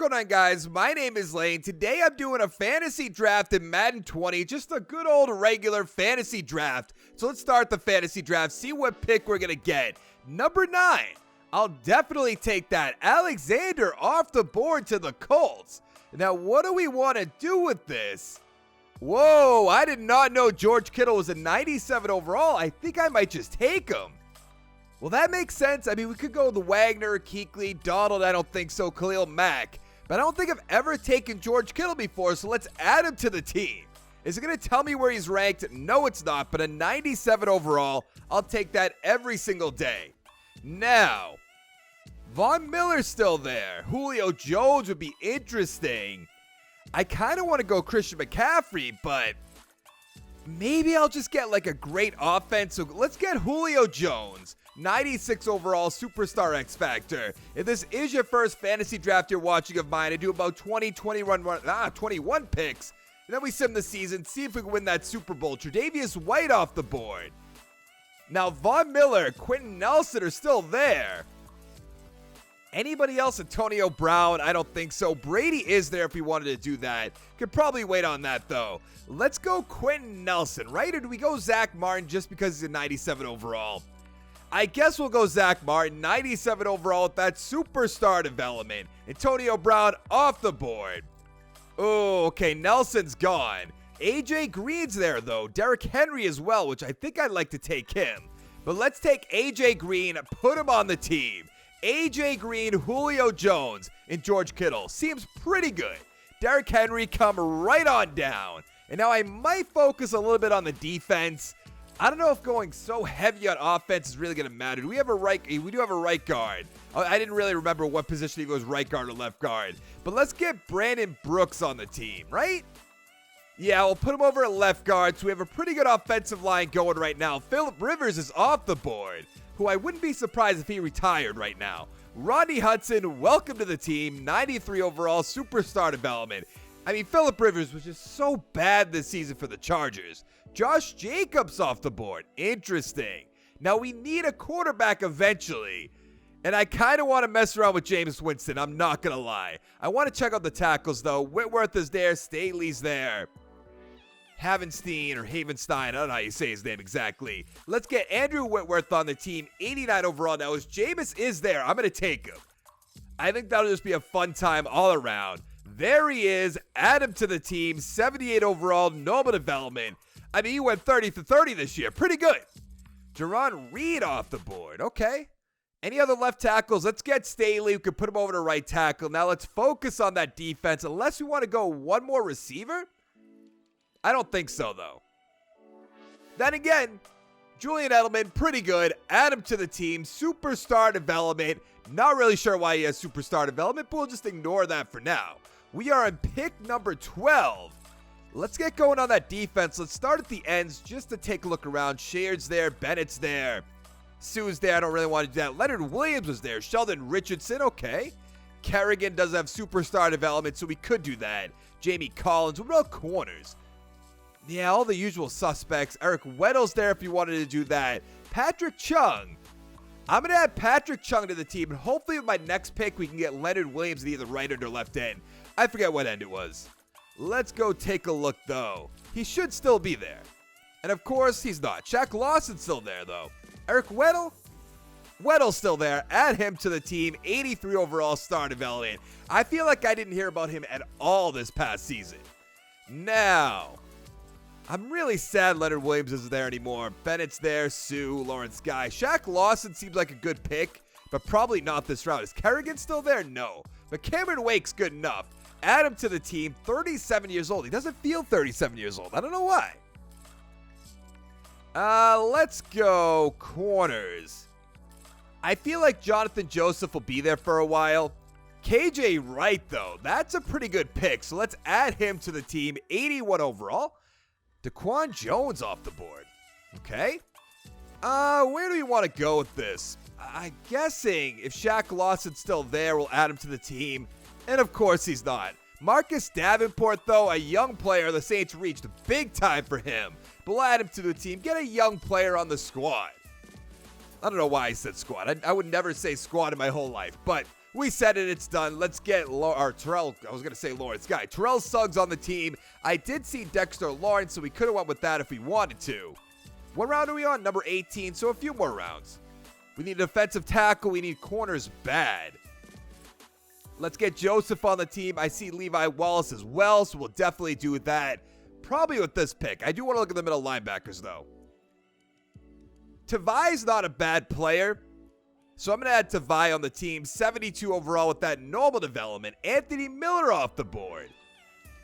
going on, guys? My name is Lane. Today I'm doing a fantasy draft in Madden 20, just a good old regular fantasy draft. So let's start the fantasy draft, see what pick we're going to get. Number 9, I'll definitely take that. Alexander off the board to the Colts. Now, what do we want to do with this? Whoa, I did not know George Kittle was a 97 overall. I think I might just take him. Well, that makes sense. I mean, we could go with Wagner, Kuechly, Donald. I don't think so. Khalil Mack. But I don't think I've ever taken George Kittle before, so let's add him to the team. Is it going to tell me where he's ranked? No, it's not. But a 97 overall, I'll take that every single day. Now, Von Miller's still there. Julio Jones would be interesting. I kind of want to go Christian McCaffrey, but maybe I'll just get like a great offense. So let's get Julio Jones. 96 overall, superstar X Factor. If this is your first fantasy draft you're watching of mine, I do about 21 picks. And then we sim the season, see if we can win that Super Bowl. Tre'Davious White off the board. Now, Von Miller, Quentin Nelson are still there. Anybody else? Antonio Brown? I don't think so. Brady is there if we wanted to do that. Could probably wait on that, though. Let's go Quentin Nelson, right? Or do we go Zach Martin just because he's a 97 overall? I guess we'll go Zach Martin, 97 overall with that superstar development. Antonio Brown off the board. Oh, okay, Nelson's gone. AJ Green's there, though. Derrick Henry as well, which I think I'd like to take him. But let's take AJ Green, put him on the team. AJ Green, Julio Jones, and George Kittle. Seems pretty good. Derrick Henry, come right on down. And now I might focus a little bit on the defense. I don't know if going so heavy on offense is really going to matter. We do have a right guard. I didn't really remember what position he goes, right guard or left guard. But let's get Brandon Brooks on the team, right? Yeah, we'll put him over at left guard. So we have a pretty good offensive line going right now. Phillip Rivers is off the board, who I wouldn't be surprised if he retired right now. Rodney Hudson, welcome to the team. 93 overall, superstar development. I mean, Phillip Rivers was just so bad this season for the Chargers. Josh Jacobs off the board. Interesting. Now, we need a quarterback eventually. And I kind of want to mess around with Jameis Winston. I'm not going to lie. I want to check out the tackles, though. Whitworth is there. Staley's there. Havenstein or Havenstein. I don't know how you say his name exactly. Let's get Andrew Whitworth on the team. 89 overall. Now, as Jameis is there, I'm going to take him. I think that'll just be a fun time all around. There he is. Add him to the team. 78 overall. Normal development. I mean, he went 30 for 30 this year. Pretty good. Jerron Reed off the board. Okay. Any other left tackles? Let's get Staley. We can put him over to right tackle. Now let's focus on that defense. Unless we want to go one more receiver? I don't think so, though. Then again, Julian Edelman, pretty good. Add him to the team. Superstar development. Not really sure why he has superstar development, but we'll just ignore that for now. We are on pick number 12. Let's get going on that defense. Let's start at the ends just to take a look around. Shaird's there. Bennett's there. Sue's there. I don't really want to do that. Leonard Williams was there. Sheldon Richardson. Okay. Kerrigan does have superstar development, so we could do that. Jamie Collins. What about corners? Yeah, all the usual suspects. Eric Weddle's there if you wanted to do that. Patrick Chung. I'm going to add Patrick Chung to the team, and hopefully with my next pick, we can get Leonard Williams at either right end or left end. I forget what end it was. Let's go take a look, though. He should still be there. And, of course, he's not. Shaq Lawson's still there, though. Eric Weddle? Weddle's still there. Add him to the team. 83 overall star development. I feel like I didn't hear about him at all this past season. Now, I'm really sad Leonard Williams isn't there anymore. Bennett's there. Sue, Lawrence Guy. Shaq Lawson seems like a good pick, but probably not this round. Is Kerrigan still there? No. But Cameron Wake's good enough. Add him to the team. 37 years old. He doesn't feel 37 years old. I don't know why. Let's go corners. I feel like Jonathan Joseph will be there for a while. KJ Wright, though. That's a pretty good pick. So let's add him to the team. 81 overall. Daquan Jones off the board. Okay. Where do we want to go with this? I'm guessing if Shaq Lawson's still there, we'll add him to the team. And of course he's not. Marcus Davenport, though, a young player. The Saints reached big time for him. But we'll add him to the team. Get a young player on the squad. I don't know why I said squad. I would never say squad in my whole life. But We said it, it's done. Let's get Terrell, I was going to say Lawrence, guy. Terrell Suggs on the team. I did see Dexter Lawrence, so we could have went with that if we wanted to. What round are we on? Number 18, so a few more rounds. We need a defensive tackle. We need corners bad. Let's get Joseph on the team. I see Levi Wallace as well, so we'll definitely do that. Probably with this pick. I do want to look at the middle linebackers, though. Tavai's not a bad player, so I'm going to add Tavai on the team. 72 overall with that normal development. Anthony Miller off the board.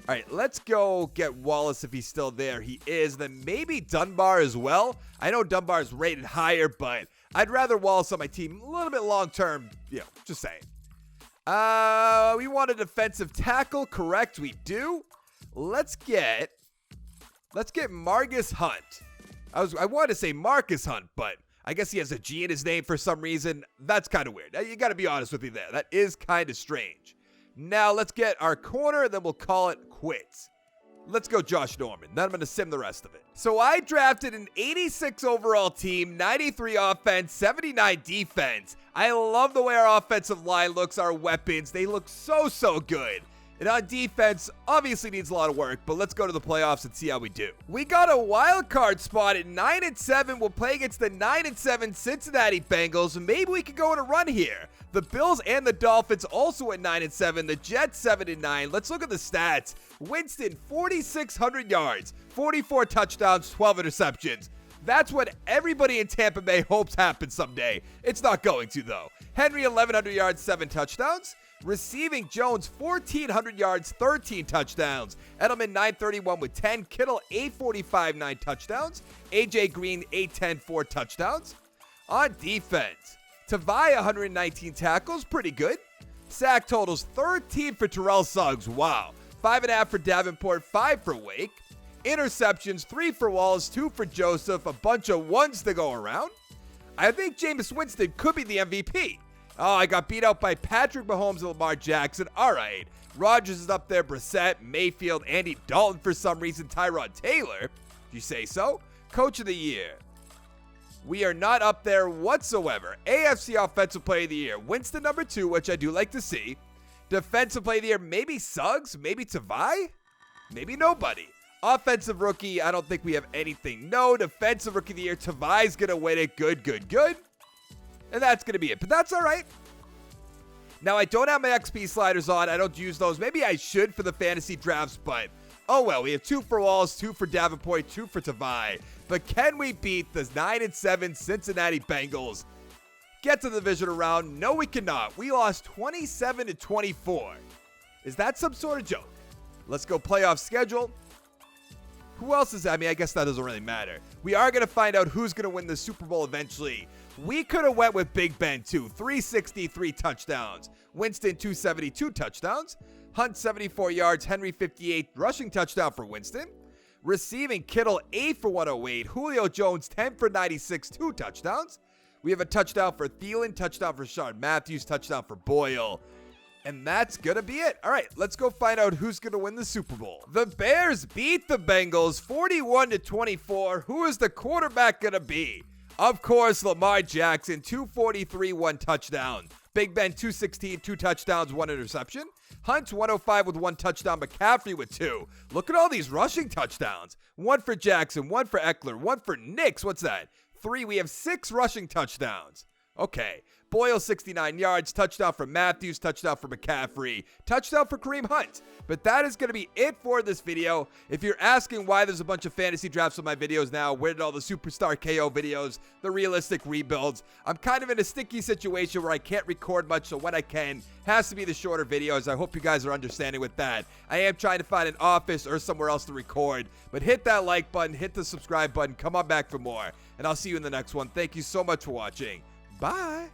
All right, let's go get Wallace if he's still there. He is. Then maybe Dunbar as well. I know Dunbar's rated higher, but I'd rather Wallace on my team a little bit long-term. Just saying. We want a defensive tackle. Correct, we do. Let's get Margus Hunt. I wanted to say Marcus Hunt, but I guess he has a G in his name for some reason. That's kind of weird. You got to be honest with me there. That is kind of strange. Now let's get our corner, and then we'll call it quits. Let's go Josh Norman. Then I'm going to sim the rest of it. So I drafted an 86 overall team, 93 offense, 79 defense. I love the way our offensive line looks, our weapons. They look so good. And on defense, obviously needs a lot of work, but let's go to the playoffs and see how we do. We got a wild card spot at 9-7. We'll play against the 9-7 Cincinnati Bengals. Maybe we could go on a run here. The Bills and the Dolphins also at 9-7. The Jets 7-9. Let's look at the stats. Winston, 4,600 yards, 44 touchdowns, 12 interceptions. That's what everybody in Tampa Bay hopes happens someday. It's not going to, though. Henry, 1,100 yards, 7 touchdowns. Receiving Jones, 1,400 yards, 13 touchdowns. Edelman, 931 with 10. Kittle, 845, 9 touchdowns. AJ Green, 810, 4 touchdowns. On defense, Tavai, 119 tackles, pretty good. Sack totals, 13 for Terrell Suggs, wow. 5.5 for Davenport, 5 for Wake. Interceptions, 3 for Wallace, 2 for Joseph, a bunch of ones to go around. I think Jameis Winston could be the MVP. Oh, I got beat out by Patrick Mahomes and Lamar Jackson. All right. Rodgers is up there. Brissett, Mayfield, Andy Dalton for some reason. Tyrod Taylor. Did you say so? Coach of the Year. We are not up there whatsoever. AFC Offensive Player of the Year. Winston number 2, which I do like to see. Defensive Player of the Year. Maybe Suggs. Maybe Tavai. Maybe nobody. Offensive Rookie. I don't think we have anything. No. Defensive Rookie of the Year. Tavai's going to win it. Good. And that's going to be it. But that's all right. Now, I don't have my XP sliders on. I don't use those. Maybe I should for the fantasy drafts, but oh well. We have 2 for Wallace, 2 for Davenport, 2 for Tavai. But can we beat the 9-7 Cincinnati Bengals? Get to the divisional round? No, we cannot. We lost 27-24. Is that some sort of joke? Let's go playoff schedule. Who else is that? I mean, I guess that doesn't really matter. We are going to find out who's going to win the Super Bowl eventually. We could have went with Big Ben, too. 363 touchdowns. Winston, 272 touchdowns. Hunt, 74 yards. Henry, 58 rushing touchdown for Winston. Receiving, Kittle, 8 for 108. Julio Jones, 10 for 96, 2 touchdowns. We have a touchdown for Thielen, touchdown for Sean Matthews, touchdown for Boyle. And that's going to be it. All right, let's go find out who's going to win the Super Bowl. The Bears beat the Bengals 41-24. Who is the quarterback going to be? Of course, Lamar Jackson, 243, 1 touchdown. Big Ben, 216, 2 touchdowns, 1 interception. Hunt, 105 with 1 touchdown. McCaffrey with 2. Look at all these rushing touchdowns. 1 for Jackson, 1 for Eckler, 1 for Nix. What's that? 3. We have 6 rushing touchdowns. Okay. Boyle, 69 yards, touchdown for Matthews, touchdown for McCaffrey, touchdown for Kareem Hunt. But that is going to be it for this video. If you're asking why there's a bunch of fantasy drafts on my videos now, where did all the Superstar KO videos, the realistic rebuilds? I'm kind of in a sticky situation where I can't record much, so when I can, has to be the shorter videos. I hope you guys are understanding with that. I am trying to find an office or somewhere else to record, but hit that like button, hit the subscribe button, come on back for more, and I'll see you in the next one. Thank you so much for watching. Bye.